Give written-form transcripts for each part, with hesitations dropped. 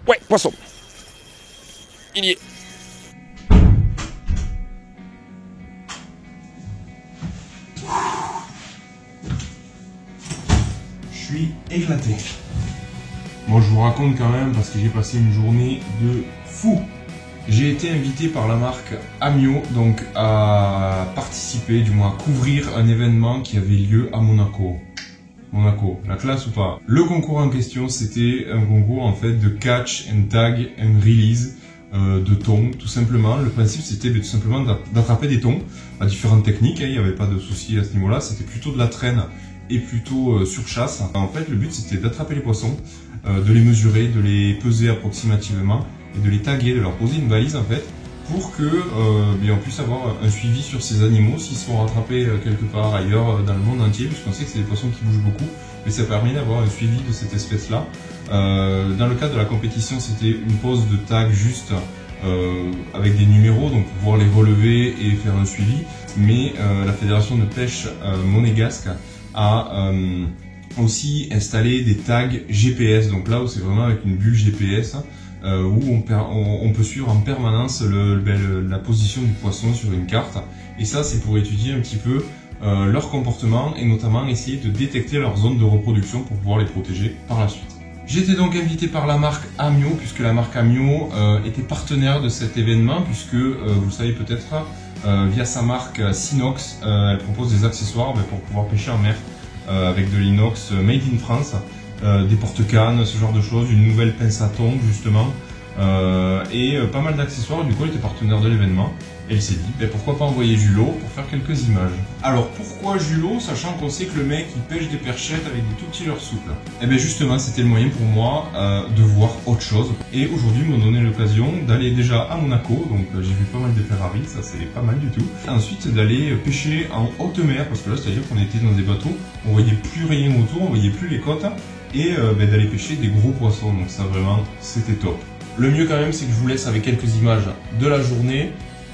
Ouais, poisson. Il y est. Je suis éclaté. Bon, je vous raconte quand même parce que j'ai passé une journée de fou. J'ai été invité par la marque Amio donc à participer, du moins à couvrir un événement qui avait lieu à Monaco. Monaco, la classe ou pas? Le concours en question, c'était un concours en fait de catch and tag and release de thon, tout simplement. Le principe, c'était tout simplement d'attraper des thons à différentes techniques. Il n'y avait pas de souci à ce niveau-là. C'était plutôt de la traîne et plutôt surchasse. En fait, le but, c'était d'attraper les poissons, de les mesurer, de les peser approximativement et de les taguer, de leur poser une balise en fait, pour que on puisse avoir un suivi sur ces animaux s'ils sont rattrapés quelque part ailleurs dans le monde entier, puisqu'on sait que c'est des poissons qui bougent beaucoup, mais ça permet d'avoir un suivi de cette espèce-là. Dans le cadre de la compétition, c'était une pose de tag juste avec des numéros, donc pour pouvoir les relever et faire un suivi, mais la fédération de pêche monégasque a aussi installé des tags GPS, donc là où c'est vraiment avec une bulle GPS, où on peut suivre en permanence la position du poisson sur une carte. Et ça, c'est pour étudier un petit peu leur comportement et notamment essayer de détecter leur zone de reproduction pour pouvoir les protéger par la suite. J'étais donc invité par la marque Amio, puisque la marque Amio était partenaire de cet événement, puisque vous le savez peut-être, via sa marque Sinox, elle propose des accessoires pour pouvoir pêcher en mer avec de l'inox made in France. Des porte-cannes, ce genre de choses, une nouvelle pince à thon justement, et pas mal d'accessoires. Du coup, elle était partenaire de l'événement et elle s'est dit pourquoi pas envoyer Julot pour faire quelques images. Alors pourquoi Julot, sachant qu'on sait que le mec il pêche des perchettes avec des tout petits leurres souples? Et bien justement, c'était le moyen pour moi de voir autre chose, et aujourd'hui m'ont donné l'occasion d'aller déjà à Monaco, donc j'ai vu pas mal de Ferrari, ça c'est pas mal du tout. Et ensuite d'aller pêcher en haute mer, parce que là c'est à dire qu'on était dans des bateaux, on voyait plus rien autour, on voyait plus les côtes, et d'aller pêcher des gros poissons, donc ça vraiment c'était top. Le mieux quand même, c'est que je vous laisse avec quelques images de la journée.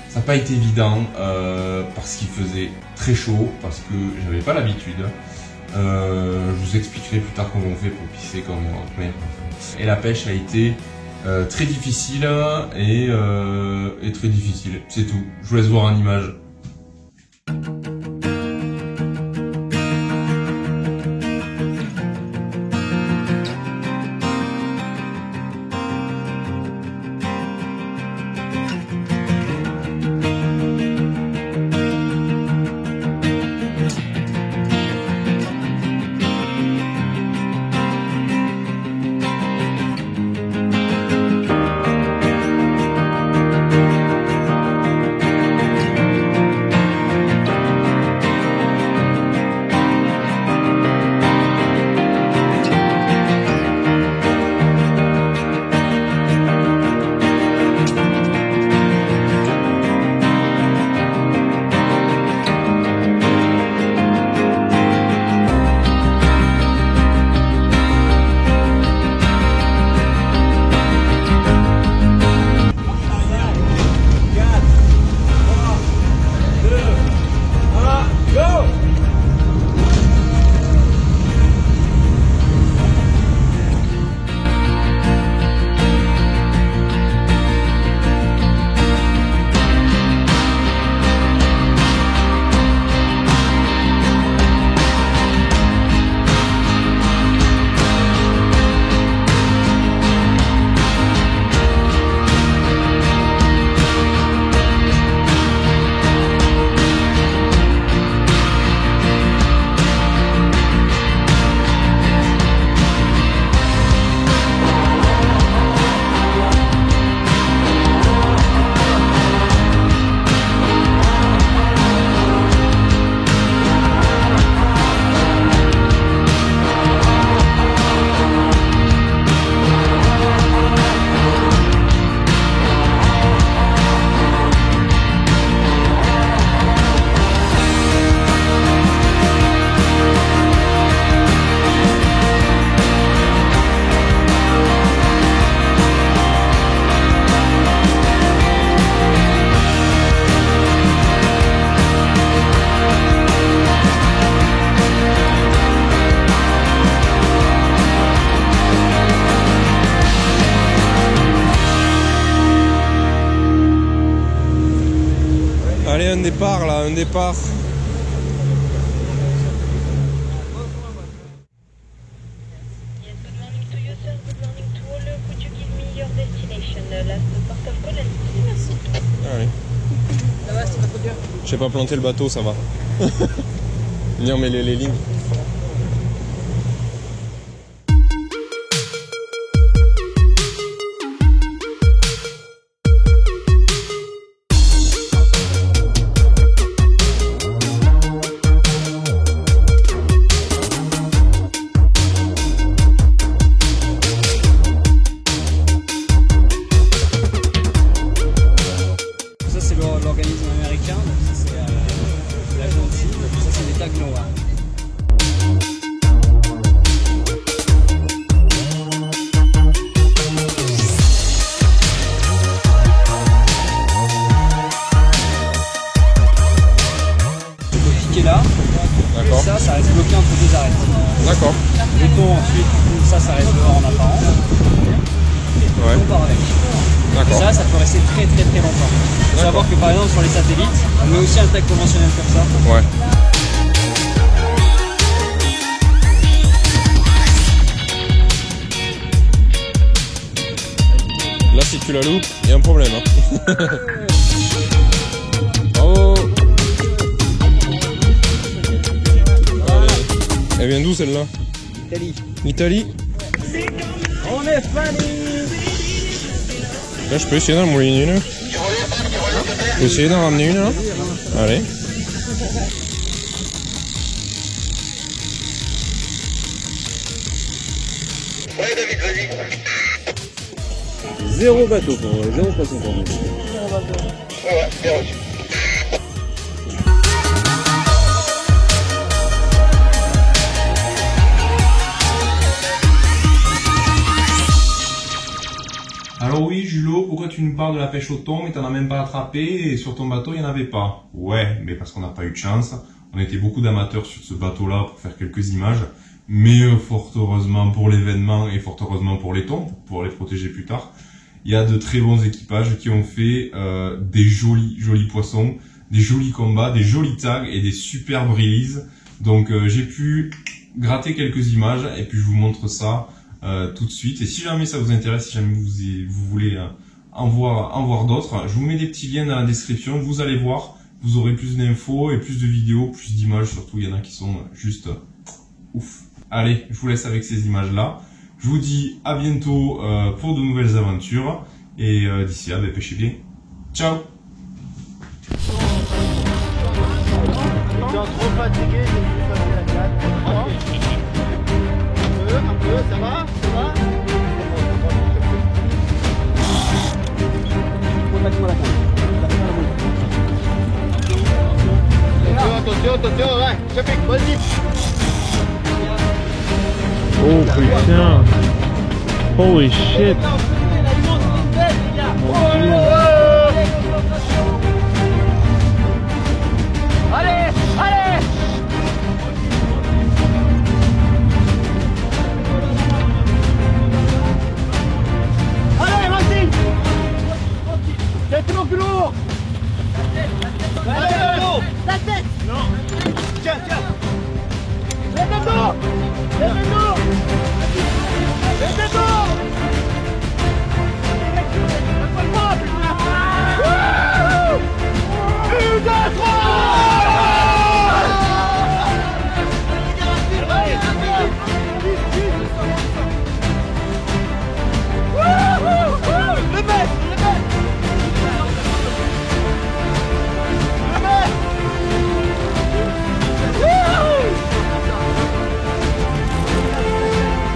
Ça n'a pas été évident parce qu'il faisait très chaud, parce que j'avais pas l'habitude. Je vous expliquerai plus tard comment on fait pour pisser quand on est en mer. Et la pêche a été très difficile et très difficile, c'est tout. Je vous laisse voir en image. un départ là, un départ. Yes, good morning to you, sir. Good morning to all. Could you give me your destination? Last port of call. Merci. Allez. Ça va, c'est pas trop dur. Je sais pas planter le bateau, ça va. Viens, on met les lignes. L'organisme américain, donc ça c'est l'Argentine, ça c'est les tags noirs. Le qui est là, D'accord. ça reste bloqué entre deux arêtes. D'accord. Le thon ensuite, ça reste dehors en apparence. Ouais. On part avec. Et D'accord. ça peut rester très longtemps. Il faut savoir que par exemple sur les satellites, on met aussi un tag conventionnel comme ça. Ouais. Là, si tu la loupes, il y a un problème. Hein. Oh. Elle vient d'où celle-là? Italie. L'Italie? On est fanny. Là, je peux essayer d'en mouiller une. Je peux essayer d'en ramener une là. Allez. Zéro bateau pour moi, zéro poisson pour moi. Alors oui, Julot, pourquoi tu nous parles de la pêche au thon mais t'en as même pas attrapé et sur ton bateau il n'y en avait pas? Ouais, mais parce qu'on n'a pas eu de chance. On était beaucoup d'amateurs sur ce bateau-là pour faire quelques images. Mais fort heureusement pour l'événement et fort heureusement pour les thons, pour pouvoir les protéger plus tard, il y a de très bons équipages qui ont fait des jolis poissons, des jolis combats, des jolis tags et des superbes releases. Donc j'ai pu gratter quelques images et puis je vous montre ça tout de suite. Et si jamais ça vous intéresse, si jamais vous voulez en voir d'autres, je vous mets des petits liens dans la description, vous allez voir, vous aurez plus d'infos et plus de vidéos, plus d'images surtout, il y en a qui sont juste ouf. Allez, je vous laisse avec ces images-là. Je vous dis à bientôt pour de nouvelles aventures. Et d'ici là, pêchez bien. Ciao! Étant trop fatigué, j'ai pu passer la canne. Un peu, ça va? Ça va? Attention, ouais, je pique, vas-y. Oh putain! Holy shit! Allez, allez! Allez, vas-y! C'est trop lourd! La tête! Non! Tiens! Lève-le-nous! Lève-le-nous! Lève-le-nous!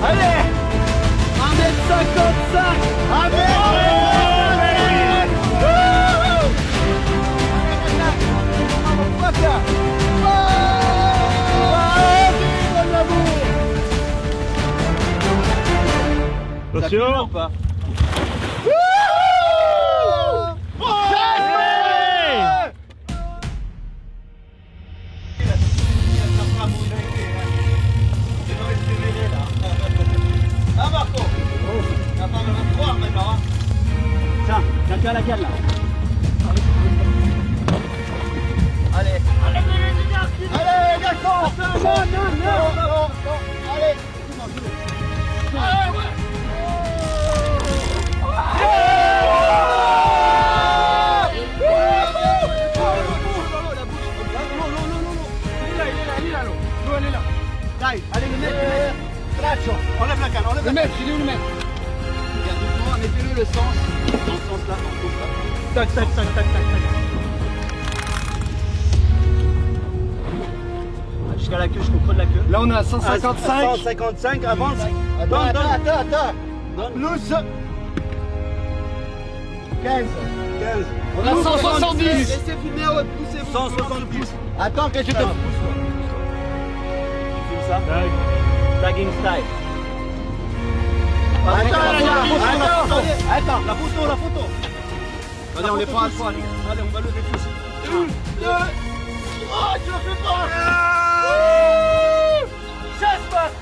Allez! 1m55! Allez! Attention! Pas. Ah Marco! La femme va te croire maintenant. Tiens, la canne là. Allez. Allez, garçon. Non. Allez. Allez, ouais. Allez, le mec, enlève la canne, enlève la canne. Il est où le mec? Regarde doucement, mettez-le le sens. Dans ce sens-là, dans ce sens-là. Tac. Jusqu'à la queue, jusqu'au creux de la queue. Là, on est à 155. 155, avance. Attends. Plus. 15. On a 170. Laissez filmer, poussez-vous. 170. Attends que je te... Ça. Tagging style. Attends, la photo. Allez, on les prend à 3, les gars. Allez, on va lever tous. 1, 2. Oh, tu le fais pas. Chasse-passe.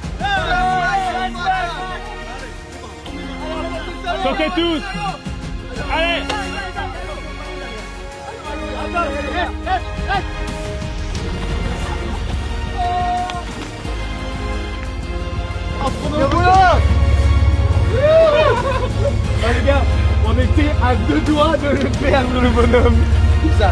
Sortez tous. Allez. Les gars, on était à 2 doigts de le perdre le bonhomme. Tout ça,